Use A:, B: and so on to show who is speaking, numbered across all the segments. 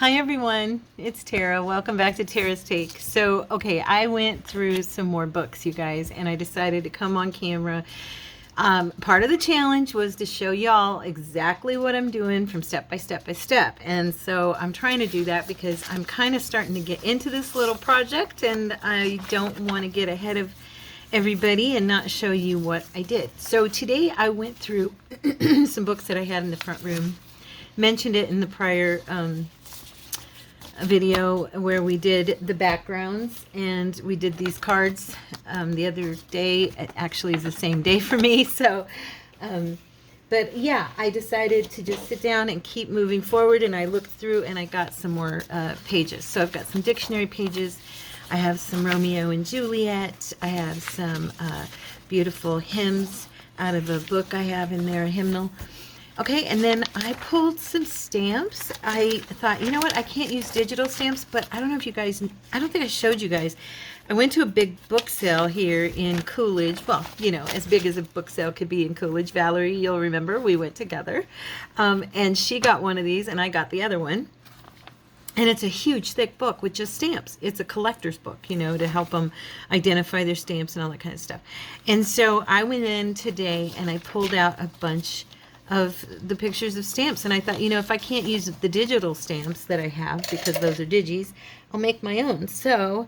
A: Hi everyone, it's Tara. Welcome back to Tara's Take. So, okay, I went through some more books, you guys, and I decided to come on camera. Part of the challenge was to show y'all exactly what I'm doing from step by step by step. And so I'm trying to do that because I'm kind of starting to get into this little project and I don't want to get ahead of everybody and not show you what I did. So today I went through some books that I had in the front room. Mentioned it in the prior video where we did the backgrounds and we did these cards the other day. It actually is the same day for me, so but yeah, I decided to just sit down and keep moving forward, and I looked through and I got some more pages. So I've got some dictionary pages, I have some Romeo and Juliet, I have some beautiful hymns out of a book I have in there, a hymnal. Okay, and then I pulled some stamps. I thought, you know what, I can't use digital stamps, but I don't know if you guys, I don't think I showed you guys. I went to a big book sale here in Coolidge. Well, you know, as big as a book sale could be in Coolidge. Valerie, you'll remember, we went together. And she got one of these, and I got the other one. And it's a huge, thick book with just stamps. It's a collector's book, you know, to help them identify their stamps and all that kind of stuff. And so I went in today, and I pulled out a bunch of the pictures of stamps, and I thought, you know, if I can't use the digital stamps that I have because those are digis, I'll make my own. So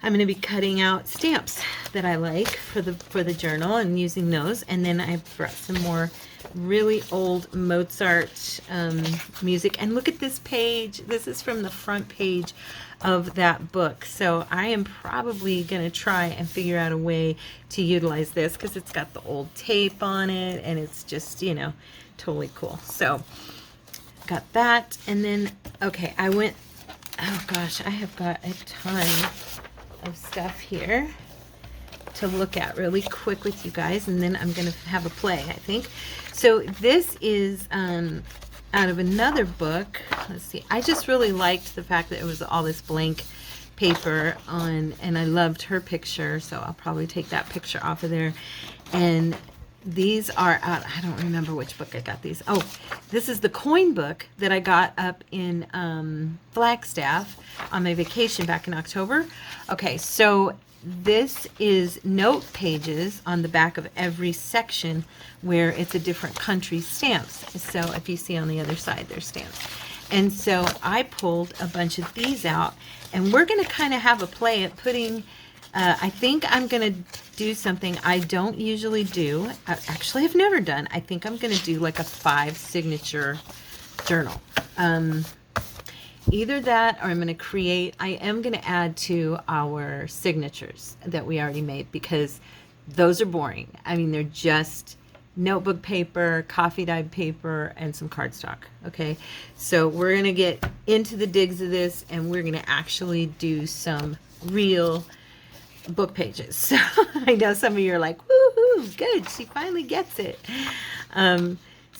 A: I'm going to be cutting out stamps that I like for the journal and using those. And then I brought some more really old Mozart music. And look at this page. This is from the front page of that book. So I am probably going to try and figure out a way to utilize this because it's got the old tape on it and it's just, you know, totally cool. So got that. And then, okay, I went, oh gosh, I have got a ton of stuff here to look at really quick with you guys, and then I'm going to have a play, I think. So this is out of another book. Let's see. I just really liked the fact that it was all this blank paper on, and I loved her picture, so I'll probably take that picture off of there. And these are out, I don't remember which book I got these. Oh, this is the coin book that I got up in Flagstaff on my vacation back in October. Okay, so this is note pages on the back of every section where it's a different country's stamps. So if you see on the other side, there's stamps. And so I pulled a bunch of these out, and we're going to kind of have a play at putting, I think I'm going to do something I don't usually do. Actually, I've never done. I think I'm going to do like a 5 signature journal. Either that or I'm going to create, I am going to add to our signatures that we already made because those are boring. I mean, they're just notebook paper, coffee dyed paper, and some cardstock. Okay, so we're going to get into the digs of this and we're going to actually do some real book pages. So I know some of you are like, woohoo, good, she finally gets it.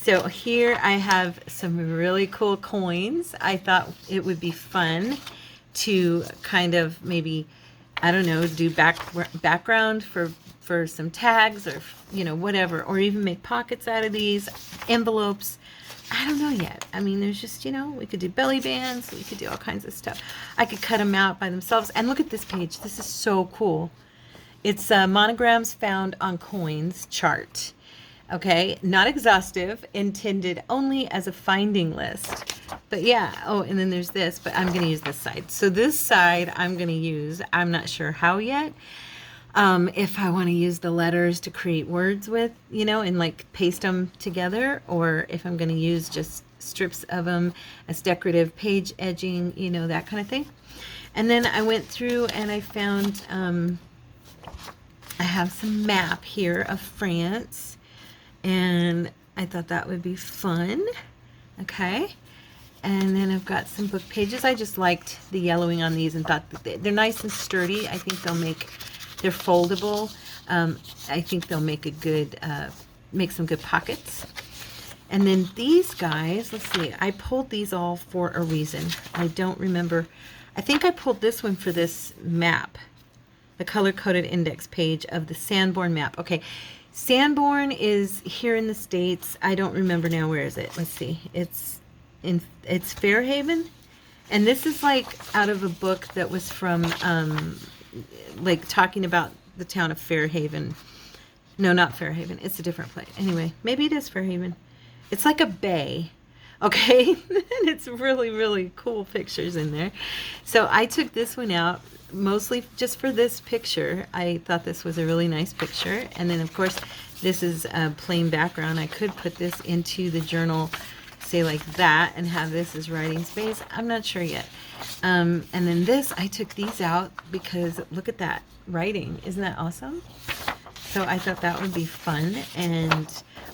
A: So here I have some really cool coins. I thought it would be fun to kind of maybe, I don't know, do background for some tags or, you know, whatever, or even make pockets out of these, envelopes. I don't know yet. I mean, there's just, you know, we could do belly bands, we could do all kinds of stuff. I could cut them out by themselves. And look at this page. This is so cool. It's monograms found on coins chart. Okay, not exhaustive, intended only as a finding list. But yeah, oh, and then there's this, but I'm going to use this side. So this side I'm going to use, I'm not sure how yet. If I want to use the letters to create words with, you know, and like paste them together, or if I'm going to use just strips of them as decorative page edging, you know, that kind of thing. And then I went through and I found, I have some map here of France. And I thought that would be fun. Okay. And then I've got some book pages. I just liked the yellowing on these and thought that they're nice and sturdy. I think they're foldable. I think they'll make a good, make some good pockets. And then these guys, let's see, I pulled these all for a reason. I don't remember. I think I pulled this one for this map, the color-coded index page of the Sanborn map. Okay. Sanborn is here in the States. I don't remember now. Where is it? Let's see. It's Fairhaven. And this is like out of a book that was from, like talking about the town of Fairhaven. No, not Fairhaven. It's a different place. Anyway, maybe it is Fairhaven. It's like a bay. Okay. And it's really, really cool pictures in there. So I took this one out mostly just for this picture. I thought this was a really nice picture. And then of course, this is a plain background. I could put this into the journal, say like that, and have this as writing space. I'm not sure yet. And then this, I took these out because look at that writing. Isn't that awesome? So I thought that would be fun, and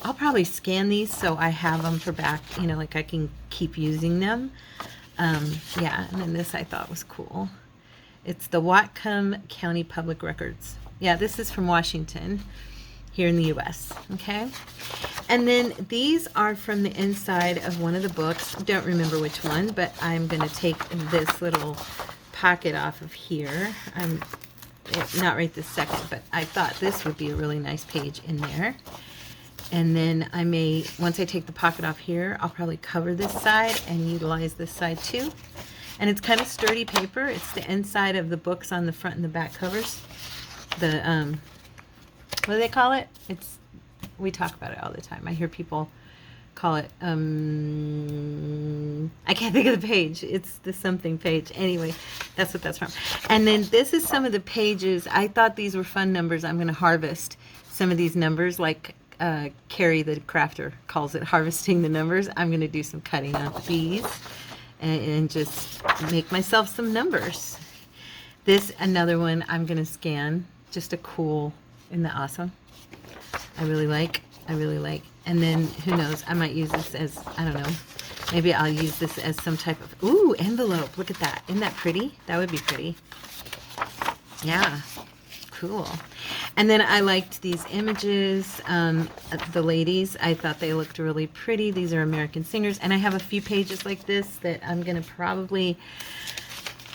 A: I'll probably scan these so I have them for back, you know, like I can keep using them. Yeah, and then this I thought was cool. It's the Whatcom County Public Records. Yeah, this is from Washington, here in the US, okay? And then these are from the inside of one of the books. Don't remember which one, but I'm gonna take this little pocket off of here. Not right this second, but I thought this would be a really nice page in there. And then I may, once I take the pocket off here, I'll probably cover this side and utilize this side too. And it's kind of sturdy paper. It's the inside of the books on the front and the back covers. The, what do they call it? We talk about it all the time. I hear people call it, I can't think of the page. It's the something page. Anyway, that's what that's from. And then this is some of the pages. I thought these were fun numbers. I'm going to harvest some of these numbers, like Carrie the crafter calls it, harvesting the numbers. I'm going to do some cutting up these and just make myself some numbers. This, another one I'm going to scan. Just a cool, isn't that awesome? I really like. And then, who knows, I might use this as, I don't know, maybe I'll use this as some type of, ooh, envelope. Look at that. Isn't that pretty? That would be pretty. Yeah, cool. And then I liked these images, the ladies. I thought they looked really pretty. These are American singers. And I have a few pages like this that I'm going to probably,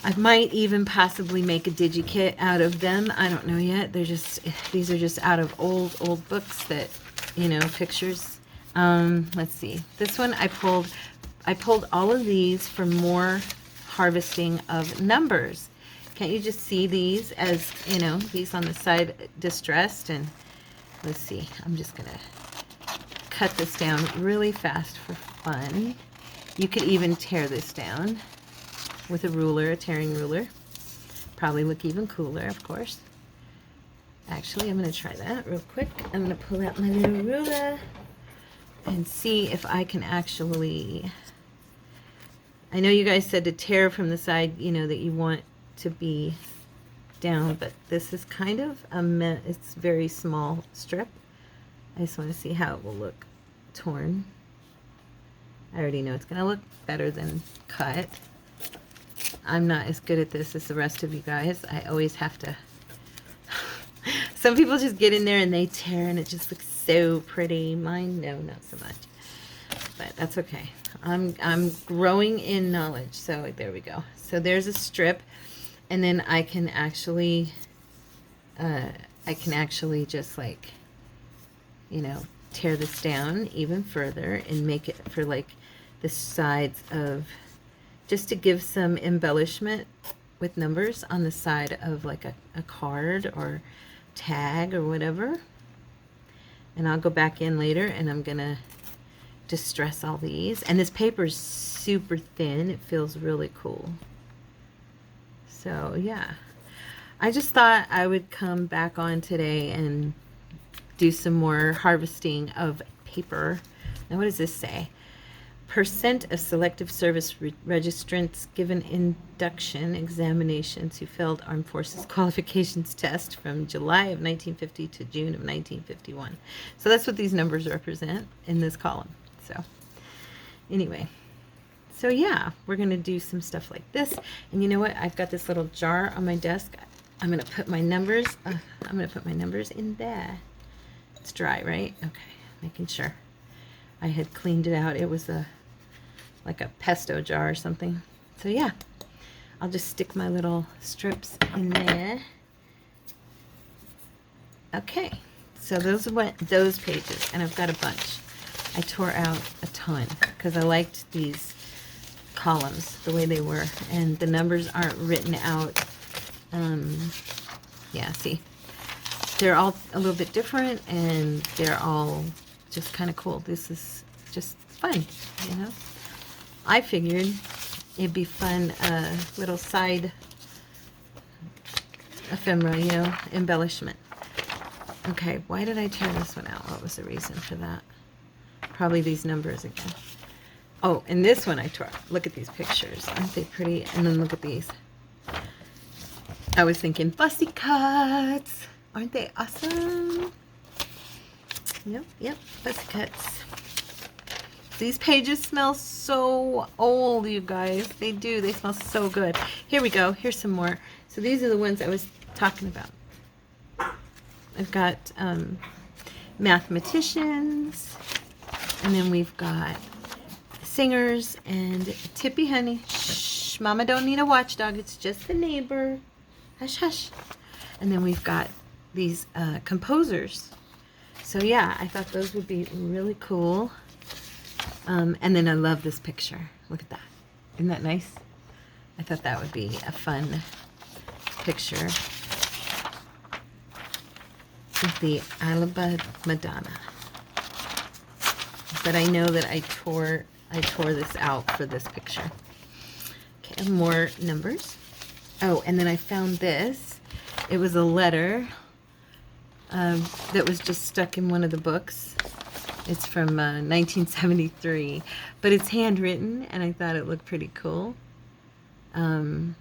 A: I might even possibly make a digikit out of them. I don't know yet. These are just out of old books that, you know, pictures. Let's see. This one I pulled all of these for more harvesting of numbers. Can't you just see these as, you know, these on the side distressed? And let's see. I'm just going to cut this down really fast for fun. You could even tear this down with a ruler, a tearing ruler. Probably look even cooler, of course. Actually, I'm going to try that real quick. I'm going to pull out my little ruler and see if I can actually... I know you guys said to tear from the side, you know, that you want to be down, but this is kind of it's very small strip. I just want to see how it will look torn. I already know it's going to look better than cut. I'm not as good at this as the rest of you guys. I always have to... Some people just get in there and they tear and it just looks so pretty. Mine, no, not so much. But that's okay. I'm growing in knowledge. So there we go. So there's a strip, and then I can actually just, like, you know, tear this down even further and make it for like the sides of, just to give some embellishment with numbers on the side of like a card or tag or whatever. And I'll go back in later and I'm gonna distress all these. And this paper is super thin. It feels really cool. So yeah, I just thought I would come back on today and do some more harvesting of paper. Now what does this say? Percent of selective service registrants given induction examinations who failed Armed Forces qualifications test from July of 1950 to June of 1951. So that's what these numbers represent in this column. So anyway, so yeah, we're going to do some stuff like this. And you know what? I've got this little jar on my desk. I'm going to put my numbers, in there. It's dry, right? Okay, making sure. I had cleaned it out. It was like a pesto jar or something. So yeah, I'll just stick my little strips in there. Okay, so those are what those pages, and I've got a bunch. I tore out a ton because I liked these columns the way they were, and the numbers aren't written out. Yeah, see, they're all a little bit different, and they're all just kind of cool. This is just fun, you know. I figured it'd be fun, little side ephemera, you know, embellishment. Okay, why did I tear this one out? What was the reason for that? Probably these numbers again. Oh, and this one I tore. Look at these pictures. Aren't they pretty? And then look at these. I was thinking fussy cuts. Aren't they awesome? Yep, fussy cuts. These pages smell so old, you guys. They do. They smell so good. Here we go. Here's some more. So these are the ones I was talking about. I've got mathematicians, and then we've got singers and Tippy Honey. Shh, Mama don't need a watchdog. It's just the neighbor. Hush, hush. And then we've got these composers. So yeah, I thought those would be really cool. And then I love this picture. Look at that. Isn't that nice? I thought that would be a fun picture. With the Alba Madonna. But I know that I tore this out for this picture. Okay, more numbers. Oh, and then I found this. It was a letter that was just stuck in one of the books. It's from 1973, but it's handwritten, and I thought it looked pretty cool. It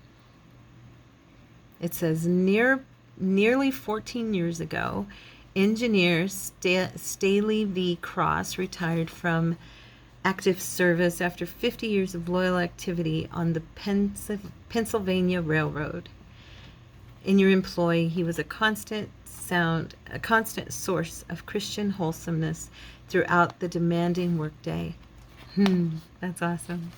A: says, nearly 14 years ago, engineer Staley V. Cross retired from active service after 50 years of loyal activity on the Pennsylvania Railroad. In your employ, he was a constant source of Christian wholesomeness throughout the demanding workday. That's awesome.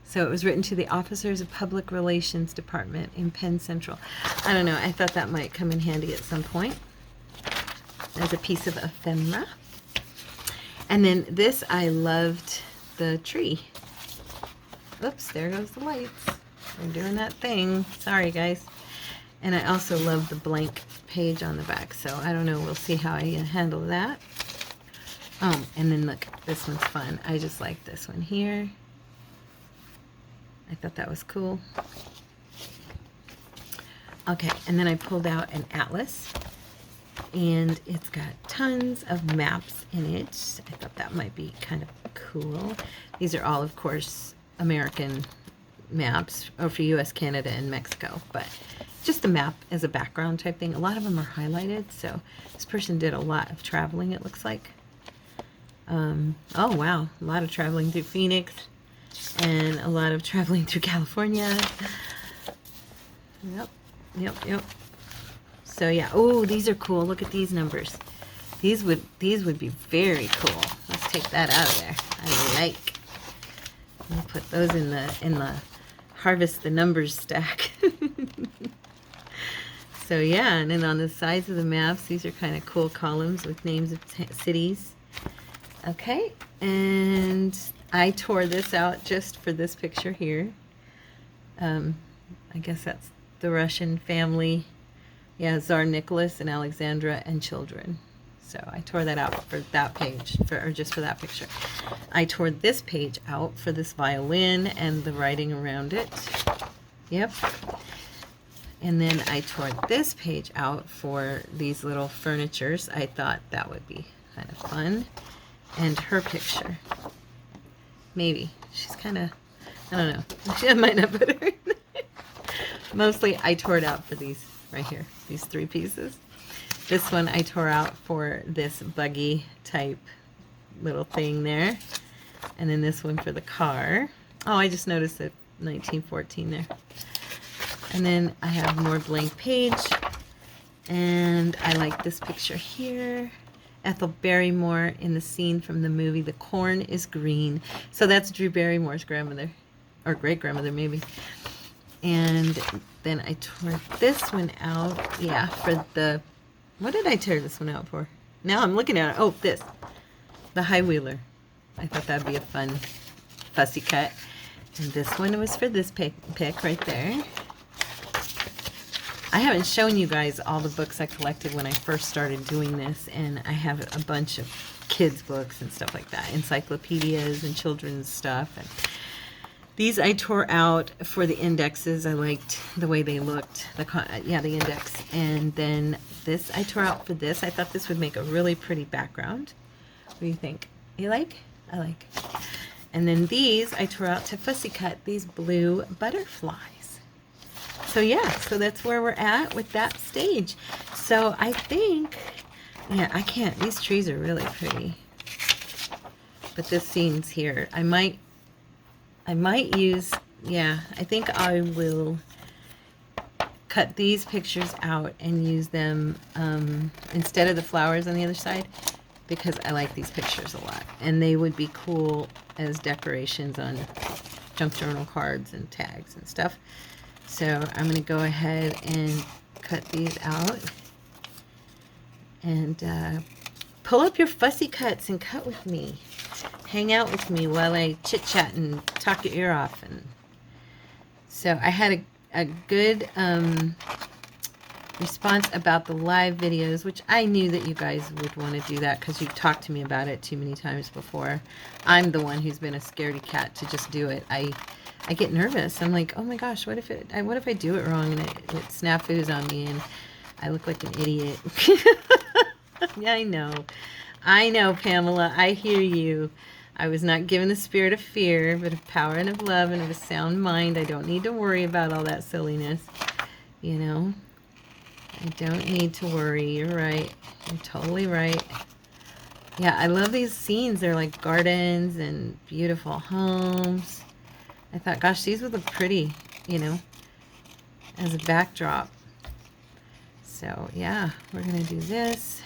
A: So it was written to the Officers of Public Relations Department in Penn Central. I don't know, I thought that might come in handy at some point as a piece of ephemera. And then this, I loved the tree. Oops, there goes the lights. They're doing that thing. Sorry, guys. And I also love the blank page on the back, so I don't know, we'll see how I handle that. Oh, and then look, this one's fun. I just like this one here. I thought that was cool. Okay, and then I pulled out an atlas, and it's got tons of maps in it. I thought that might be kind of cool. These are all, of course, American maps, or for US, Canada, and Mexico, but just a map as a background type thing. A lot of them are highlighted, so this person did a lot of traveling, it looks like. Oh wow, a lot of traveling through Phoenix, and a lot of traveling through California. Yep. So yeah, oh, these are cool. Look at these numbers. These would be very cool. Let's take that out of there. I like. I'll put those in the harvest the numbers stack. So yeah, and then on the sides of the maps, these are kind of cool columns with names of cities. Okay, and I tore this out just for this picture here. I guess that's the Russian family. Yeah, Tsar Nicholas and Alexandra and children. So I tore that out for that page, or just for that picture. I tore this page out for this violin and the writing around it. Yep. And then I tore this page out for these little furnitures. I thought that would be kind of fun. And her picture. Maybe. She's kind of, I don't know. I might not put her in there. Mostly I tore it out for these right here. These three pieces. This one I tore out for this buggy type little thing there. And then this one for the car. Oh, I just noticed it. 1914 there. And then I have more blank page. And I like this picture here. Ethel Barrymore in the scene from the movie The Corn is Green. So that's Drew Barrymore's grandmother. Or great-grandmother, maybe. And then I tore this one out. Yeah, for the... What did I tear this one out for? Now I'm looking at it. Oh, this. The High Wheeler. I thought that would be a fun fussy cut. And this one was for this pick right there. I haven't shown you guys all the books I collected when I first started doing this, and I have a bunch of kids books and stuff like that, encyclopedias and children's stuff. And these I tore out for the indexes. I liked the way they looked, the index. And then this I tore out for this. I thought this would make a really pretty background. What do you think? You like? I like. And then these I tore out to fussy cut, these blue butterflies. So yeah, so that's where we're at with that stage. So I think, yeah, I can't, these trees are really pretty. But this scene's here. I might use, yeah, I think I will cut these pictures out and use them instead of the flowers on the other side, because I like these pictures a lot. And they would be cool as decorations on junk journal cards and tags and stuff. So I'm going to go ahead and cut these out. And pull up your fussy cuts and cut with me. Hang out with me while I chit-chat and talk your ear off. And so I had a good response about the live videos, which I knew that you guys would want to do that because you've talked to me about it too many times before. I'm the one who's been a scaredy cat to just do it. I get nervous. I'm like, oh my gosh, what if I do it wrong and it snafus on me and I look like an idiot? Yeah, I know, Pamela. I hear you. I was not given the spirit of fear, but of power and of love and of a sound mind. I don't need to worry about all that silliness. You know, I don't need to worry. You're right. You're totally right. Yeah, I love these scenes. They're like gardens and beautiful homes. I thought, gosh, these would look pretty, you know, as a backdrop. So, yeah, we're going to do this.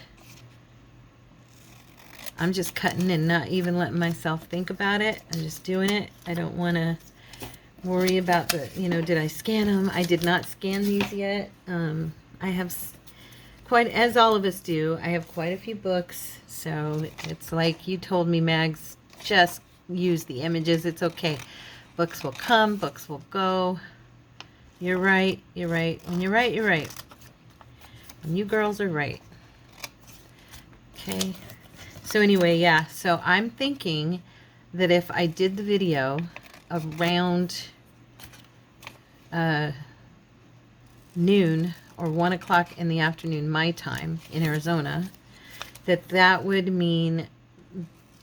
A: I'm just cutting and not even letting myself think about it. I'm just doing it. I don't want to worry about the, you know, did I scan them? I did not scan these yet. I have quite, as all of us do, I have quite a few books. So it's like you told me, Mags, just use the images. It's okay. Books will come, books will go. You're right, you're right. When you're right, you're right. And you girls are right. Okay. So anyway, yeah. So I'm thinking that if I did the video around noon or 1 o'clock in the afternoon, my time in Arizona, that would mean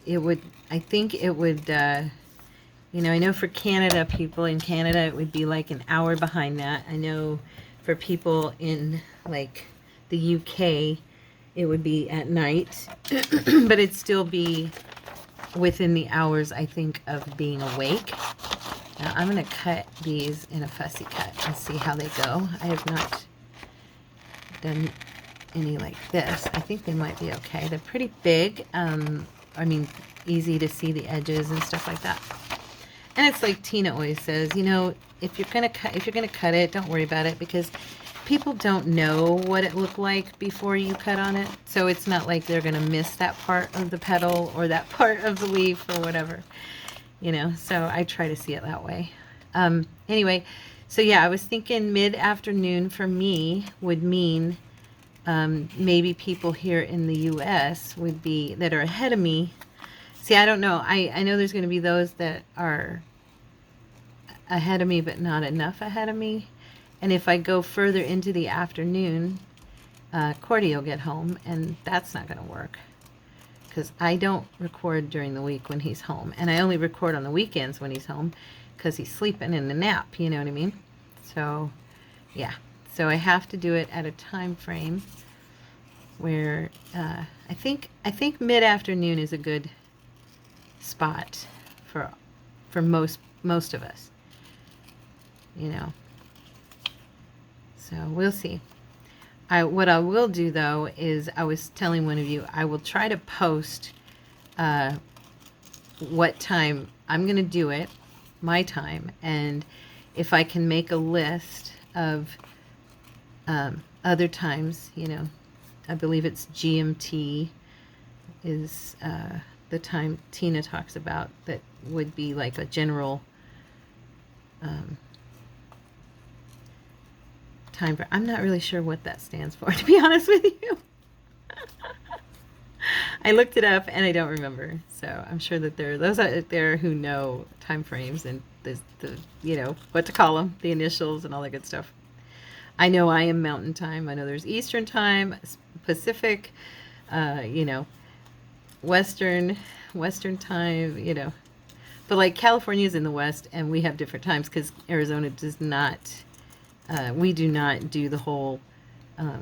A: it would, I think it would, you know, I know for Canada, people in Canada, it would be like an hour behind that. I know for people in like the UK, it would be at night, but it'd still be within the hours, I think, of being awake. Now I'm going to cut these in a fussy cut and see how they go. I have not done any like this. I think they might be okay. They're pretty big. I mean, easy to see the edges and stuff like that. And it's like Tina always says, you know, if you're gonna cut it, don't worry about it, because people don't know what it looked like before you cut on it. So it's not like they're gonna miss that part of the petal or that part of the leaf or whatever, you know. So I try to see it that way. Anyway, so yeah, I was thinking mid-afternoon for me would mean maybe people here in the U.S. would be that are ahead of me. See, I don't know. I know there's going to be those that are ahead of me, but not enough ahead of me. And if I go further into the afternoon, Cordy will get home, and that's not going to work. Because I don't record during the week when he's home. And I only record on the weekends when he's home, because he's sleeping in the nap, you know what I mean? So, yeah. So I have to do it at a time frame where I think mid-afternoon is a good spot for most of us, you know. So we'll see. What I will do though is, I was telling one of you, I will try to post what time I'm gonna do it, my time, and if I can make a list of other times, you know. I believe it's GMT is the time Tina talks about, that would be like a general um, time. I'm not really sure what that stands for, to be honest with you. I looked it up and I don't remember. So I'm sure that there are those out there who know time frames and the what to call them, the initials and all that good stuff. I know I am Mountain Time. I know there's Eastern Time, Pacific, Western Time, But like California is in the West and we have different times because Arizona does not, we do not do the whole, what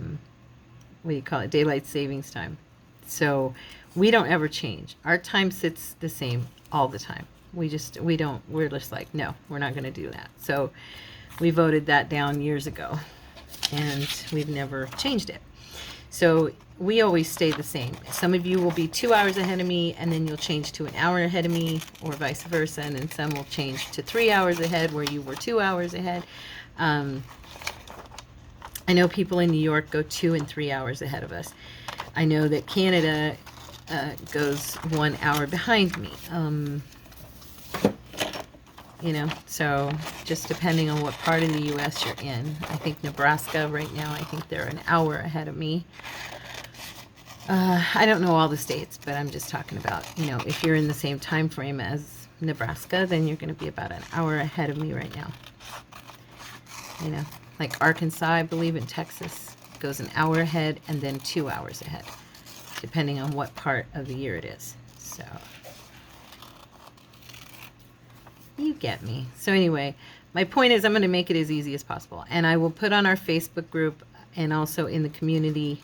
A: do you call it, daylight savings time. So we don't ever change. Our time sits the same all the time. We're just like, no, we're not going to do that. So we voted that down years ago and we've never changed it. So we always stay the same. Some of you will be 2 hours ahead of me and then you'll change to an hour ahead of me or vice versa. And then some will change to 3 hours ahead where you were 2 hours ahead. I know people in New York go 2 and 3 hours ahead of us. I know that Canada goes 1 hour behind me. So just depending on what part of the U.S. you're in. I think Nebraska right now, I think they're an hour ahead of me. I don't know all the states, but I'm just talking about, if you're in the same time frame as Nebraska, then you're going to be about an hour ahead of me right now. Like Arkansas, I believe, in Texas goes an hour ahead and then 2 hours ahead, depending on what part of the year it is. So you get me. So anyway, my point is I'm going to make it as easy as possible. And I will put on our Facebook group and also in the community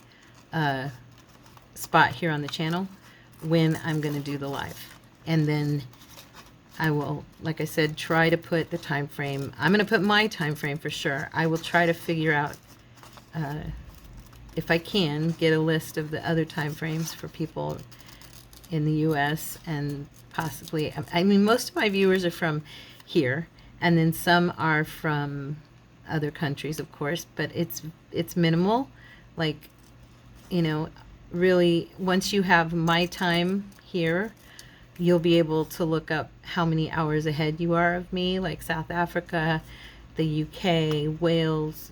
A: spot here on the channel when I'm going to do the live. And then I will, like I said, try to put the time frame. I'm going to put my time frame for sure. I will try to figure out, if I can, get a list of the other time frames for people in the U.S. and possibly, most of my viewers are from here, and then some are from other countries, of course, but it's minimal. Like, really, once you have my time here, you'll be able to look up how many hours ahead you are of me, like South Africa, the UK, Wales,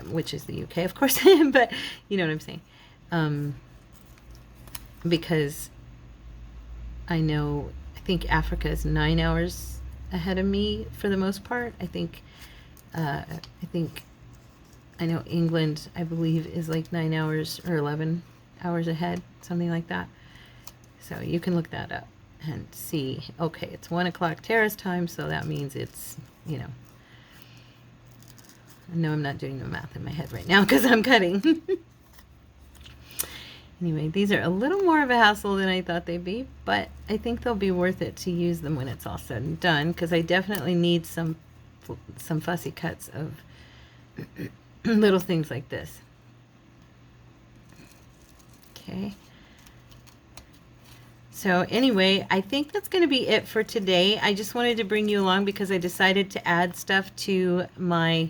A: which is the UK, of course, but you know what I'm saying. Because I think Africa is 9 hours ahead of me for the most part. I know England, I believe, is like 9 hours or 11 hours ahead, something like that. So you can look that up and see, okay, it's 1 o'clock terrace time, so that means it's, I know I'm not doing the math in my head right now because I'm cutting. Anyway, these are a little more of a hassle than I thought they'd be, but I think they'll be worth it to use them when it's all said and done, because I definitely need some fussy cuts of little things like this. Okay. So anyway, I think that's going to be it for today. I just wanted to bring you along because I decided to add stuff to my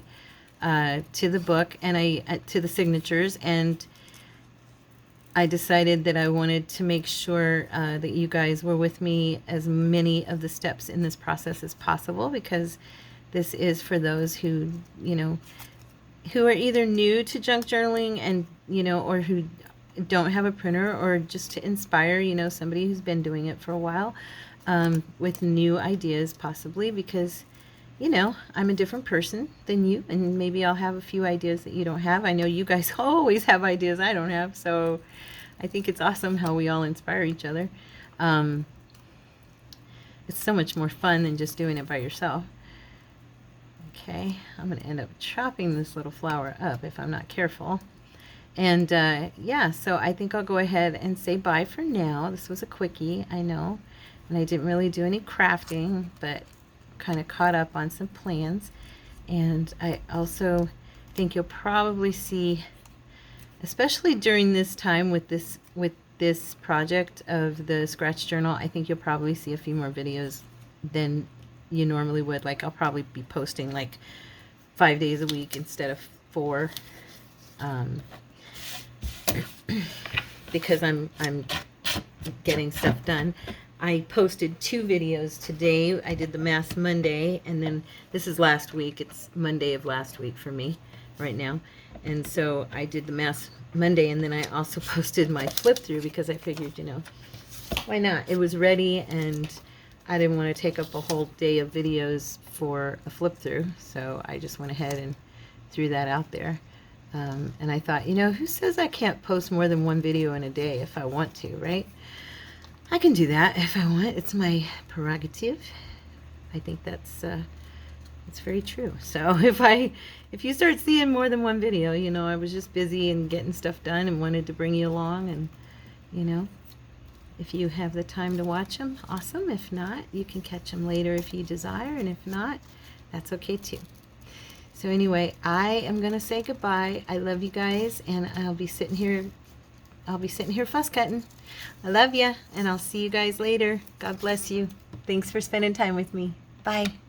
A: to the book and to the signatures, and I decided that I wanted to make sure that you guys were with me as many of the steps in this process as possible, because this is for those who, who are either new to junk journaling and, or who don't have a printer, or just to inspire, somebody who's been doing it for a while with new ideas possibly, because, I'm a different person than you, and maybe I'll have a few ideas that you don't have. I know you guys always have ideas I don't have, so I think it's awesome how we all inspire each other. It's so much more fun than just doing it by yourself. Okay, I'm going to end up chopping this little flower up if I'm not careful. And yeah, so I think I'll go ahead and say bye for now. This was a quickie, I know, and I didn't really do any crafting, but kind of caught up on some plans. And I also think you'll probably see, especially during this time with this project of the scratch journal, I think you'll probably see a few more videos than you normally would. Like, I'll probably be posting like 5 days a week instead of 4, because I'm getting stuff done. I posted 2 videos today. I did the Mass Monday, and then this is last week. It's Monday of last week for me right now. And so I did the Mass Monday, and then I also posted my flip through because I figured, why not? It was ready, and I didn't want to take up a whole day of videos for a flip through. So I just went ahead and threw that out there. And I thought, who says I can't post more than 1 video in a day if I want to, right? I can do that if I want. It's my prerogative. I think that's it's very true. So if you start seeing more than 1 video, I was just busy and getting stuff done and wanted to bring you along. And if you have the time to watch them, awesome. If not, you can catch them later if you desire, and if not, that's okay too. So anyway, I am gonna say goodbye. I love you guys, and I'll be sitting here fuss cutting. I love ya, and I'll see you guys later. God bless you. Thanks for spending time with me. Bye.